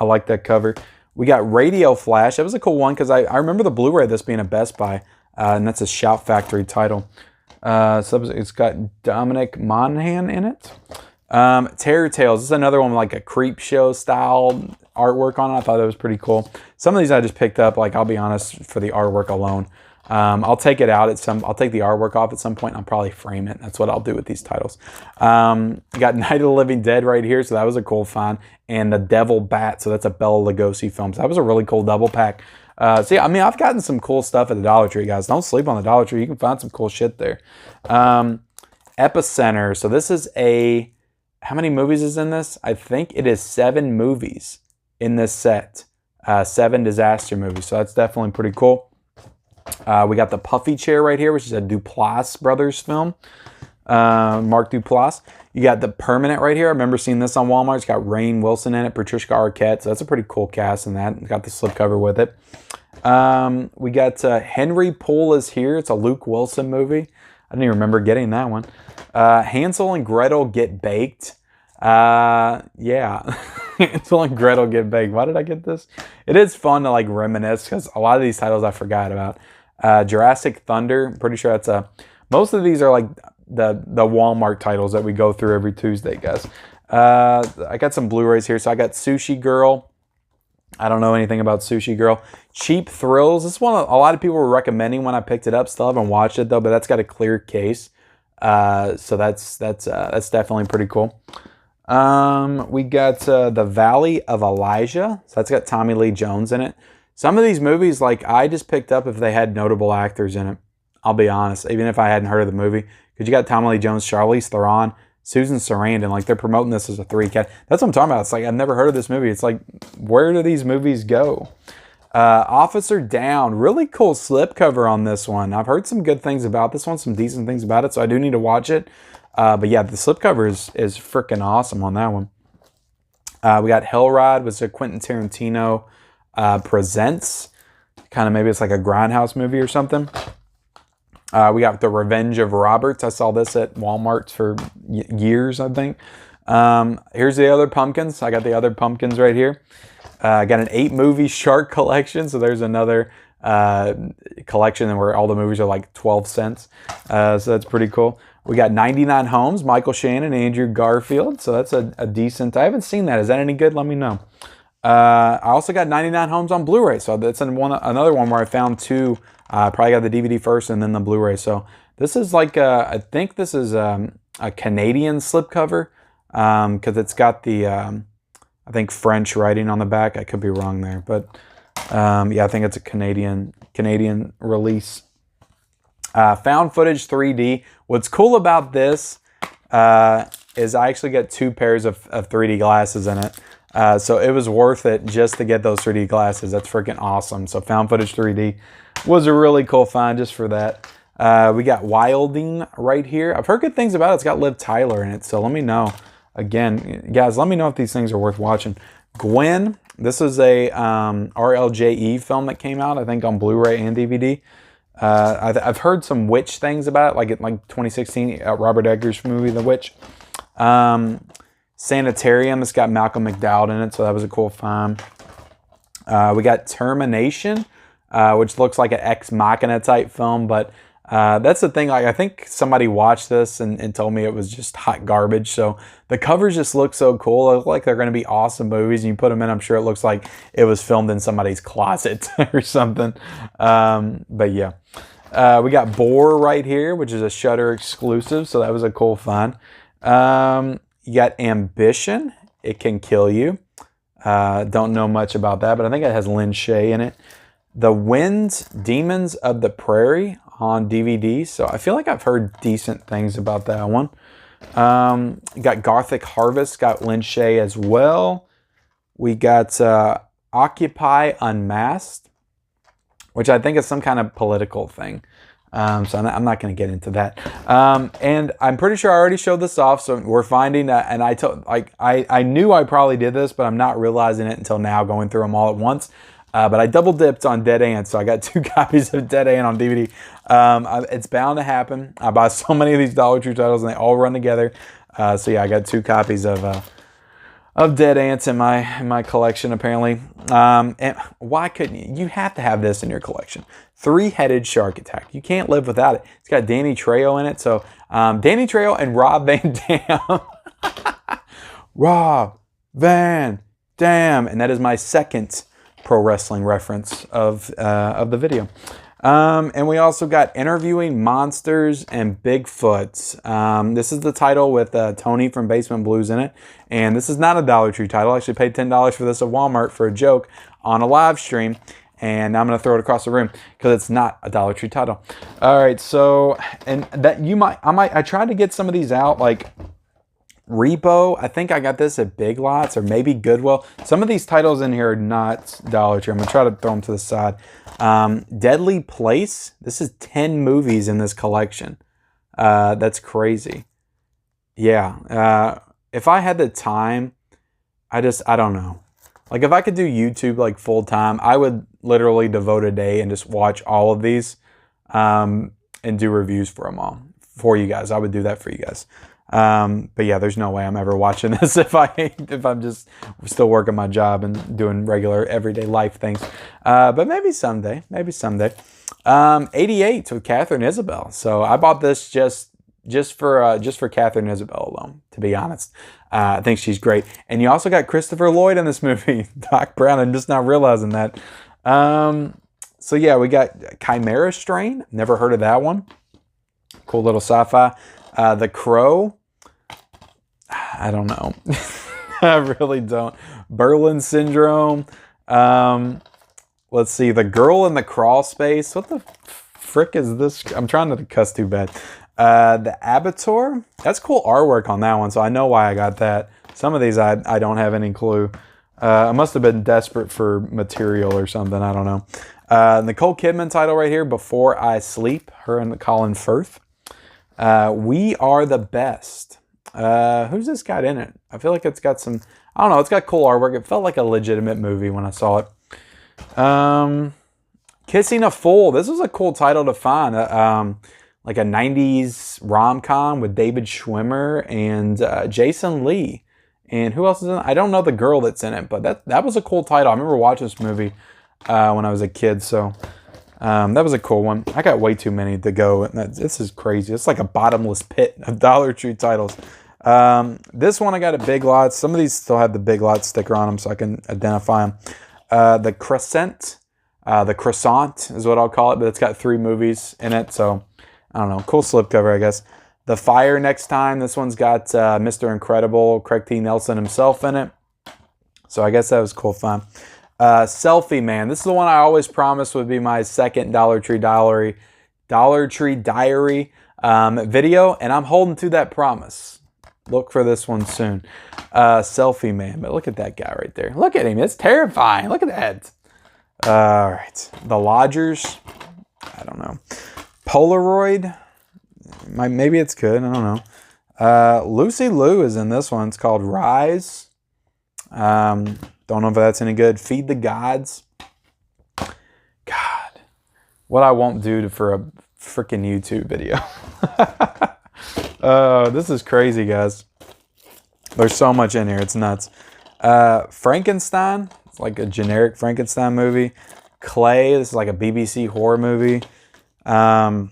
I like that cover. We got Radio Flash. That was a cool one because I remember the Blu-ray of this being a Best Buy, and that's a Shout Factory title. So it's got Dominic Monaghan in it. Terror Tales. This is another one with like a creep show style artwork on it. I thought that was pretty cool. Some of these I just picked up, like I'll be honest, for the artwork alone. I'll take it out I'll take the artwork off at some point and I'll probably frame it. That's what I'll do with these titles. You got Night of the Living Dead right here, so that was a cool find. And The Devil Bat, so that's a Bela Lugosi film. So that was a really cool double pack. So yeah, I mean, I've gotten some cool stuff at the Dollar Tree, guys. Don't sleep on the Dollar Tree. You can find some cool shit there. Epicenter. So this is how many movies is in this? I think it is 7 movies in this set. 7 disaster movies. So that's definitely pretty cool. We got The Puffy Chair right here, which is a Duplass Brothers film. Mark Duplass. You got The Permanent right here. I remember seeing this on Walmart. It's got Rainn Wilson in it, Patricia Arquette. So that's a pretty cool cast in that. Got the slipcover with it. We got Henry Poole is Here. It's a Luke Wilson movie. I didn't even remember getting that one. Hansel and Gretel Get Baked. Yeah. Hansel and Gretel Get Baked. Why did I get this? It is fun to like reminisce because a lot of these titles I forgot about. Jurassic Thunder. I'm pretty sure that's most of these are like the Walmart titles that we go through every Tuesday, guys. I got some Blu-rays here. So I got Sushi Girl. I don't know anything about Sushi Girl. Cheap Thrills. This one a lot of people were recommending when I picked it up. Still haven't watched it though, but that's got a clear case. So that's definitely pretty cool. We got The Valley of Elijah. So that's got Tommy Lee Jones in it. Some of these movies, like I just picked up if they had notable actors in it. I'll be honest, even if I hadn't heard of the movie, because you got Tommy Lee Jones, Charlize Theron, Susan Sarandon. Like they're promoting this as a 3-cat. That's what I'm talking about. It's like I've never heard of this movie. It's like, where do these movies go? Officer Down. Really cool slipcover on this one. I've heard some good things about this one, some decent things about it, so I do need to watch it. But yeah, the slipcover is freaking awesome on that one. We got Hell Ride, which is a Quentin Tarantino presents. Kind of maybe it's like a Grindhouse movie or something. We got The Revenge of Roberts. I saw this at Walmart for years, I think. Here's the other pumpkins. I got the other pumpkins right here. I got an 8-movie shark collection. So there's another collection where all the movies are like 12 cents. So that's pretty cool. We got 99 Homes, Michael Shannon, Andrew Garfield. So that's a decent. I haven't seen that. Is that any good? Let me know. I also got 99 Homes on Blu-ray. So that's another one where I found 2. Probably got the DVD first and then the Blu-ray. So this is like, I think this is a Canadian slipcover because it's got the, I think French writing on the back. I could be wrong there, but yeah, I think it's a Canadian release. Found footage 3D. What's cool about this is I actually get 2 pairs of 3D glasses in it. So it was worth it just to get those 3D glasses. That's freaking awesome. So found footage 3D was a really cool find just for that. We got Wilding right here. I've heard good things about it. It's got Liv Tyler in it. So let me know. Again, guys, let me know if these things are worth watching. Gwen. This is a RLJE film that came out, I think, on Blu-ray and DVD. I've heard some witch things about it, like 2016 Robert Eggers movie, The Witch. Sanitarium. It's got Malcolm McDowell in it, so that was a cool find. We got Termination, which looks like an Ex Machina type film, but that's the thing. Like, I think somebody watched this and told me it was just hot garbage. So the covers just look so cool. They look like they're going to be awesome movies. And you put them in, I'm sure it looks like it was filmed in somebody's closet or something. But yeah, we got Boar right here, which is a Shudder exclusive. So that was a cool find. You got Ambition. It Can Kill You. Don't know much about that, but I think it has Lin Shaye in it. The Winds, Demons of the Prairie on DVD. So I feel like I've heard decent things about that one. You got Gothic Harvest, got Lin Shaye as well. We got Occupy Unmasked, which I think is some kind of political thing. So I'm not going to get into that. And I'm pretty sure I already showed this off. So we're finding and I knew I probably did this, but I'm not realizing it until now, going through them all at once. But I double dipped on Dead Ants, so I got 2 copies of Dead Ant on DVD. It's bound to happen. I buy so many of these Dollar Tree titles, and they all run together. So yeah, I got 2 copies of Dead Ants in my collection, apparently. And why couldn't you? You have to have this in your collection. 3-Headed Shark Attack. You can't live without it. It's got Danny Trejo in it. So Danny Trejo and Rob Van Dam. Rob Van Dam, and that is my second pro wrestling reference of the video. And we also got Interviewing Monsters and Bigfoot. This is the title with Tony from Basement Blues in it. And this is not a Dollar Tree title. I actually paid $10 for this at Walmart for a joke on a live stream. And now I'm going to throw it across the room because it's not a Dollar Tree title. All right, so, and that I tried to get some of these out, like Repo. I think I got this at Big Lots or maybe Goodwill. Some of these titles in here are not Dollar Tree. I'm gonna try to throw them to the side. Deadly Place. This is 10 movies in this collection. That's crazy. Yeah. If I had the time, I don't know. Like, if I could do YouTube like full time, I would literally devote a day and just watch all of these and do reviews for them all for you guys. I would do that for you guys. But yeah, there's no way I'm ever watching this if I'm just still working my job and doing regular everyday life things. But maybe someday, 88 with Catherine Isabel. So I bought this just for Catherine Isabel alone, to be honest. I think she's great. And you also got Christopher Lloyd in this movie, Doc Brown. I'm just not realizing that. So yeah, we got Chimera Strain. Never heard of that one. Cool little sci-fi. The Crow. I don't know. I really don't. Berlin Syndrome. Let's see. The Girl in the Crawl Space. What the frick is this? I'm trying not to cuss too bad. The Abattoir. That's cool artwork on that one, so I know why I got that. Some of these I don't have any clue. I must have been desperate for material or something. I don't know. Nicole Kidman title right here, Before I Sleep. Her and Colin Firth. We Are the Best. Who's this got in it? I feel like it's got some, I don't know, it's got cool artwork. It felt like a legitimate movie when I saw it. Kissing a Fool. This was a cool title to find. Like a 90s rom-com with David Schwimmer and Jason Lee. And who else is in it? I don't know the girl that's in it, but that was a cool title. I remember watching this movie when I was a kid, so that was a cool one. I got way too many to go. This is crazy. It's like a bottomless pit of Dollar Tree titles. This one I got at Big Lots. Some of these still have the Big Lots sticker on them so I can identify them. The Crescent. The Croissant is what I'll call it, but it's got 3 movies in it, so I don't know. Cool slipcover, I guess. The Fire Next Time. This one's got Mr. Incredible, Craig T. Nelson himself in it. So I guess that was cool fun. Selfie Man. This is the one I always promised would be my second Dollar Tree Diary video, and I'm holding to that promise. Look for this one soon. Selfie Man. But look at that guy right there. Look at him. It's terrifying. Look at that. All right. The Lodgers. I don't know. Polaroid. Maybe it's good. I don't know. Lucy Liu is in this one. It's called Rise. Don't know if that's any good. Feed the Gods. God, what I won't do for a freaking YouTube video. This is crazy, guys. There's so much in here. It's nuts. Frankenstein. It's like a generic Frankenstein movie. Clay. This is like a BBC horror movie. High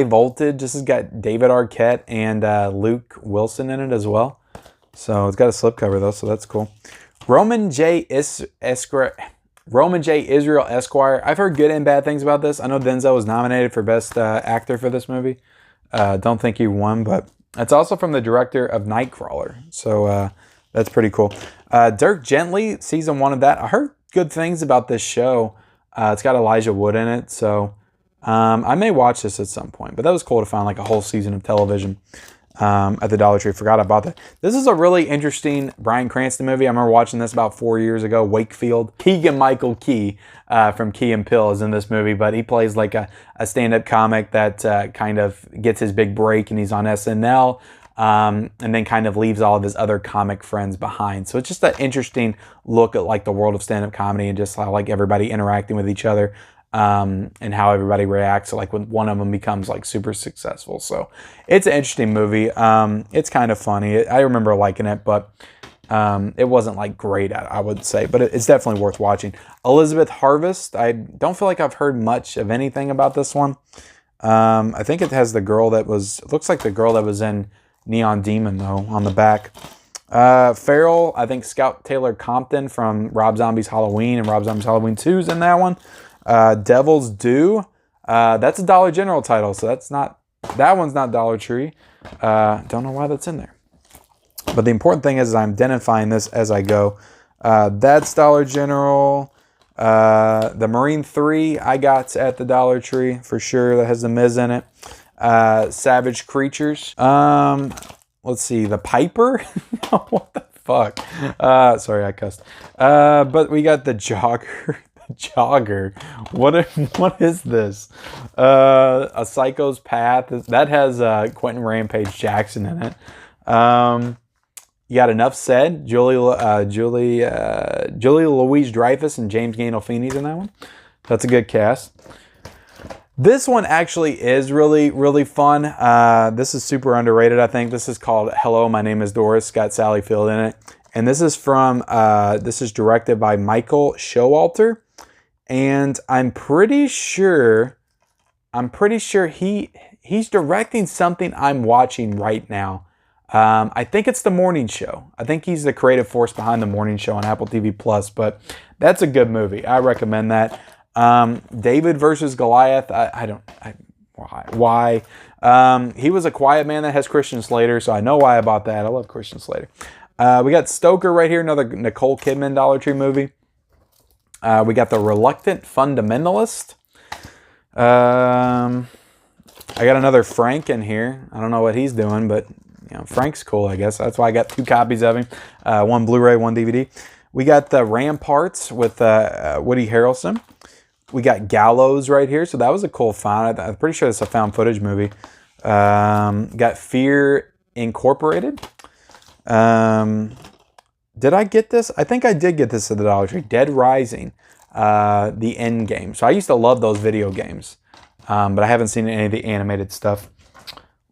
Voltage. This has got David Arquette and Luke Wilson in it as well. So it's got a slipcover though, so that's cool. Roman J. Israel Esquire. I've heard good and bad things about this. I know Denzel was nominated for Best Actor for this movie. Don't think he won, but it's also from the director of Nightcrawler. So that's pretty cool. Dirk Gently, season 1 of that. I heard good things about this show. It's got Elijah Wood in it, so I may watch this at some point. But that was cool to find like a whole season of television at the Dollar Tree. Forgot about that. This is a really interesting Bryan Cranston movie. I remember watching this about 4 years ago. Wakefield. Keegan-Michael Key from Key and Peele is in this movie, but he plays like a stand-up comic that kind of gets his big break, and he's on SNL. And then kind of leaves all of his other comic friends behind. So it's just an interesting look at like the world of stand-up comedy and just how like everybody interacting with each other, and how everybody reacts like when one of them becomes like super successful. So it's an interesting movie. It's kind of funny. I remember liking it, but it wasn't like great, I would say, but it's definitely worth watching. Elizabeth Harvest. I don't feel like I've heard much of anything about this one. I think it has the girl that was, it looks like the girl that was in Neon Demon though on the back. Feral, I think Scout Taylor Compton from Rob Zombie's Halloween and Rob Zombie's Halloween 2 is in that one. Devil's Due, that's a Dollar General title, so that one's not Dollar Tree. Don't know why that's in there. But the important thing is I'm identifying this as I go. That's Dollar General. The Marine 3 I got at the Dollar Tree for sure. That has the Miz in it. Savage Creatures. Let's see. The Piper. What the fuck? Sorry, I cussed. But we got the Jogger. Jogger. What is this? A Psycho's Path. That has Quentin Rampage Jackson in it. You got Enough Said. Julie Louise-Dreyfus and James Gandolfini's in that one. That's a good cast. This one actually is really, really fun. This is super underrated, I think. This is called Hello, My Name is Doris. Got Sally Field in it. And this is from, this is directed by Michael Showalter. And I'm pretty sure he's directing something I'm watching right now. I think it's The Morning Show. I think he's the creative force behind The Morning Show on Apple TV Plus, but that's a good movie. I recommend that. David versus Goliath. Why? He was a quiet man that has Christian Slater, so I know why about that. I love Christian Slater. We got Stoker right here, another Nicole Kidman Dollar Tree movie. We got The Reluctant Fundamentalist. I got another Frank in here. I don't know what he's doing, but you know, Frank's cool, I guess. That's why I got 2 copies of him. One Blu-ray, one DVD. We got The Ramparts with Woody Harrelson. We got Gallows right here. So that was a cool find. I'm pretty sure it's a found footage movie. Got Fear Incorporated. Did I get this? I think I did get this at the Dollar Tree. Dead Rising. The End Game. So I used to love those video games. But I haven't seen any of the animated stuff.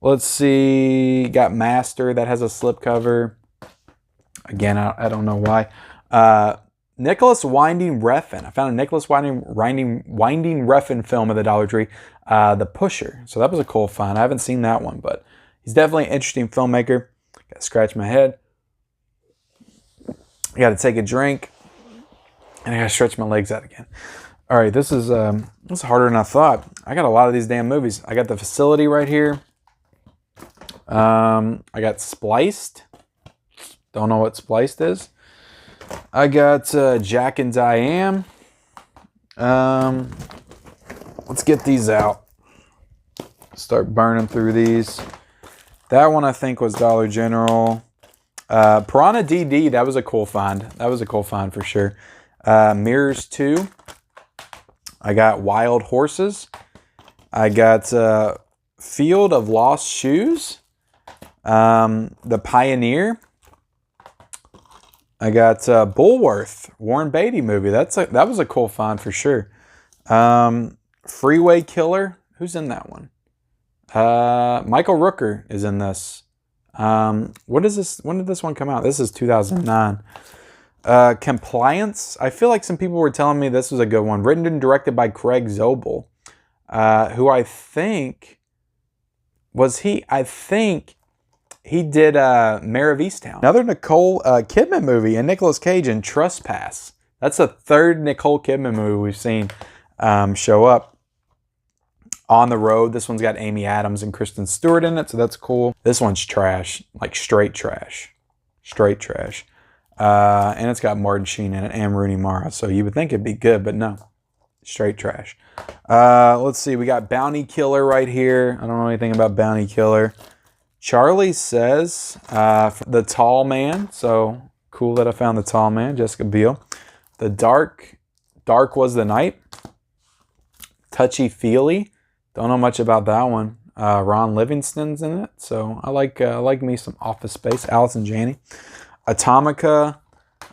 Let's see. Got Master. That has a slipcover. Again, I don't know why. Nicolas Winding Refn. I found a Nicolas Winding Refn film at the Dollar Tree. The Pusher. So that was a cool find. I haven't seen that one, but he's definitely an interesting filmmaker. Got to scratch my head. I got to take a drink. And I got to stretch my legs out again. All right, this is harder than I thought. I got a lot of these damn movies. I got The Facility right here. I got Spliced. Don't know what Spliced is. I got Jack and Diane. Let's get these out. Start burning through these. That one I think was Dollar General. Piranha DD, that was a cool find. That was a cool find for sure. Mirrors 2. I got Wild Horses. I got Field of Lost Shoes. The Pioneer. I got Bullworth, Warren Beatty movie. That was a cool find for sure. Freeway Killer. Who's in that one? Michael Rooker is in this. What is this? When did this one come out? This is 2009. Compliance. I feel like some people were telling me this was a good one. Written and directed by Craig Zobel, who I think he did Mayor of Easttown. Another Nicole Kidman movie, and Nicolas Cage in Trespass. That's the third Nicole Kidman movie we've seen show up. On the Road. This one's got Amy Adams and Kristen Stewart in it, so that's cool. This one's trash, like straight trash. Straight trash. And it's got Martin Sheen in it and Rooney Mara, so you would think it'd be good, but no. Straight trash. Let's see, we got Bounty Killer right here. I don't know anything about Bounty Killer. Charlie Says, The Tall Man, so cool that I found The Tall Man, Jessica Biel. The Dark Was the Night. Touchy Feely. Don't know much about that one. Ron Livingston's in it, so I like me some Office Space. Allison Janney. Atomica.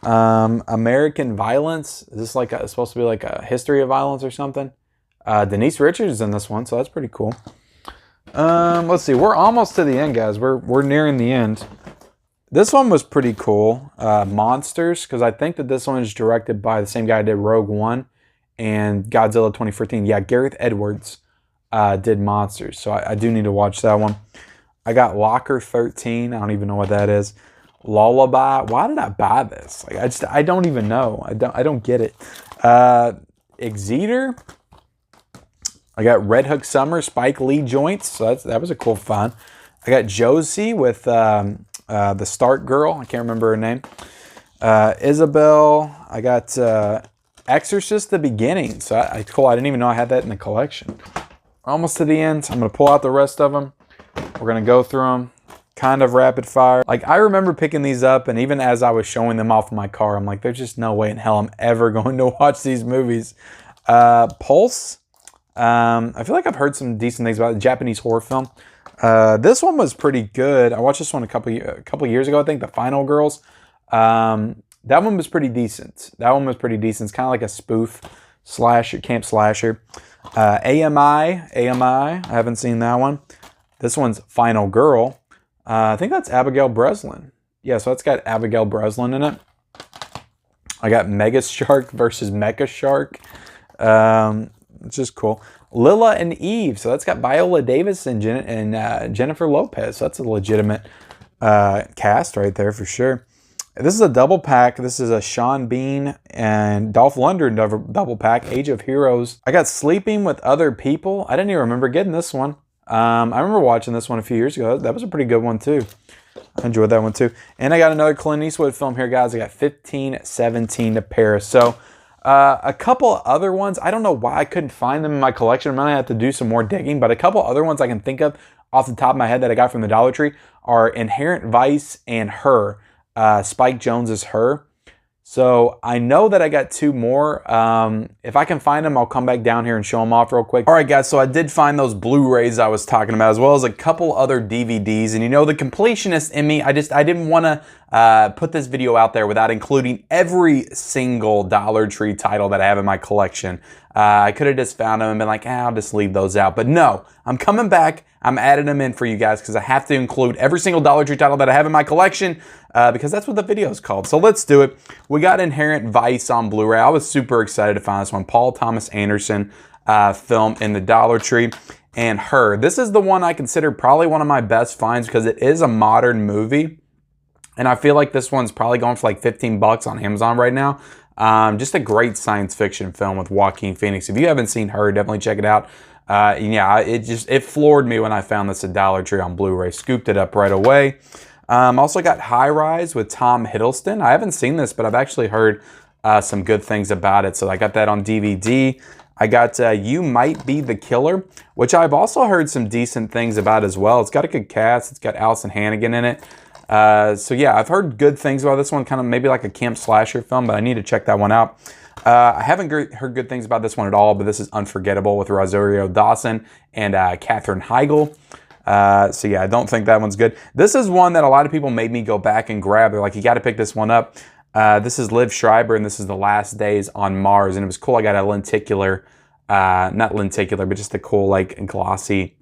American Violence. Is this like supposed to be like a history of violence or something? Denise Richards is in this one, so that's pretty cool. Let's see. We're almost to the end, guys. We're nearing the end. This one was pretty cool. Monsters, because I think that this one is directed by the same guy who did Rogue One and Godzilla 2014. Yeah, Gareth Edwards. Did Monsters, so I do need to watch that one. I got Locker 13. I don't even know what that is. Lullaby. Why did I buy this? Like I don't even know. I don't get it. Exeter. I got Red Hook Summer, Spike Lee joints. So that was a cool find. I got Josie with the Stark girl. I can't remember her name. Isabel. I got Exorcist: The Beginning. So cool. I didn't even know I had that in the collection. Almost to the end. I'm going to pull out the rest of them. We're going to go through them kind of rapid fire. Like, I remember picking these up, and even as I was showing them off in my car, I'm like, there's just no way in hell I'm ever going to watch these movies. Pulse. I feel like I've heard some decent things about it. Japanese horror film. This one was pretty good. I watched this one a couple years ago, I think. The Final Girls. That one was pretty decent. It's kind of like a spoof slasher, camp slasher. AMI. I haven't seen that one. This one's Final Girl. I think that's Abigail Breslin. Yeah, so it's got Abigail Breslin in it. I got Mega Shark versus Mecha Shark. It's just cool. Lila and Eve. So that's got Viola Davis and Jennifer Lopez. So that's a legitimate cast right there for sure. This is a double pack. This is a Sean Bean and Dolph Lundgren double pack. Age of Heroes. I got Sleeping with Other People. I didn't even remember getting this one. I remember watching this one a few years ago. That was a pretty good one too. I enjoyed that one too. And I got another Clint Eastwood film here, guys. I got 1517 to Paris. So a couple other ones. I don't know why I couldn't find them in my collection. I might have to do some more digging. But a couple other ones I can think of off the top of my head that I got from the Dollar Tree are Inherent Vice and Her. Spike Jonze's Her. So I know that I got two more. If I can find them, I'll come back down here and show them off real quick. All right, guys, so I did find those Blu-rays I was talking about, as well as a couple other DVDs. And you know, the completionist in me, I didn't want to put this video out there without including every single Dollar Tree title that I have in my collection. I could have just found them and been like, I'll just leave those out. But no, I'm coming back. I'm adding them in for you guys because I have to include every single Dollar Tree title that I have in my collection because that's what the video is called. So let's do it. We got Inherent Vice on Blu-ray. I was super excited to find this one. Paul Thomas Anderson film in the Dollar Tree. And Her. This is the one I consider probably one of my best finds because it is a modern movie. And I feel like this one's probably going for like 15 bucks on Amazon right now. Just a great science fiction film with Joaquin Phoenix. If you haven't seen Her, definitely check it out. Yeah, it floored me when I found this at Dollar Tree on Blu-ray. Scooped it up right away. Also got High Rise with Tom Hiddleston. I haven't seen this, but I've actually heard some good things about it. So I got that on DVD. I got You Might Be the Killer, which I've also heard some decent things about as well. It's got a good cast. It's got Allison Hannigan in it. So yeah, I've heard good things about this one, kind of maybe like a camp slasher film, but I need to check that one out. I haven't heard good things about this one at all, but this is Unforgettable with Rosario Dawson and Katherine Heigl. So yeah, I don't think that one's good. This is one that a lot of people made me go back and grab. They're like, you got to pick this one up. This is Liv Schreiber, and this is The Last Days on Mars. And it was cool. I got a lenticular, not lenticular, but just a cool, like, glossy,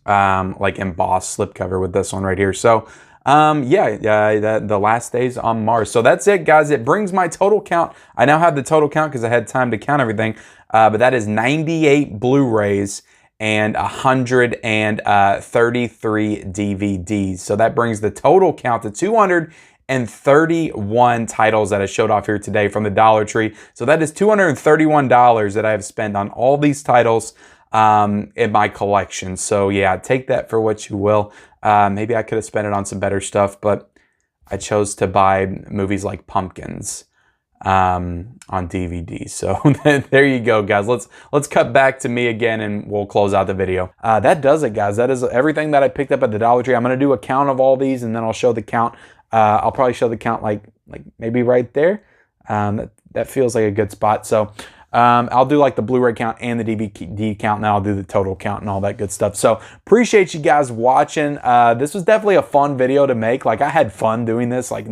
like, embossed slipcover with this one right here. So, The Last Days on Mars. So that's it, guys. It brings my total count. I now have the total count because I had time to count everything. But that is 98 Blu-rays and 133 DVDs. So that brings the total count to 231 titles that I showed off here today from the Dollar Tree. So that is $231 that I have spent on all these titles in my collection. So yeah, take that for what you will. Maybe I could have spent it on some better stuff, but I chose to buy movies like Pumpkins on DVD. So there you go, guys. Let's cut back to me again, and we'll close out the video. That does it, guys. That is everything that I picked up at the Dollar Tree. I'm gonna do a count of all these, and then I'll show the count. I'll probably show the count like maybe right there. That feels like a good spot. So I'll do like the Blu-ray count and the DVD count, and then I'll do the total count and all that good stuff. So appreciate you guys watching. This was definitely a fun video to make. Like, I had fun doing this. Like,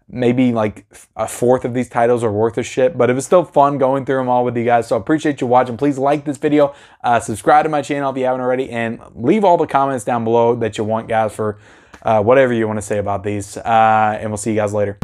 maybe like a fourth of these titles are worth of shit, but it was still fun going through them all with you guys. So appreciate you watching. Please like this video, subscribe to my channel if you haven't already, and leave all the comments down below that you want, guys, for whatever you want to say about these. And we'll see you guys later.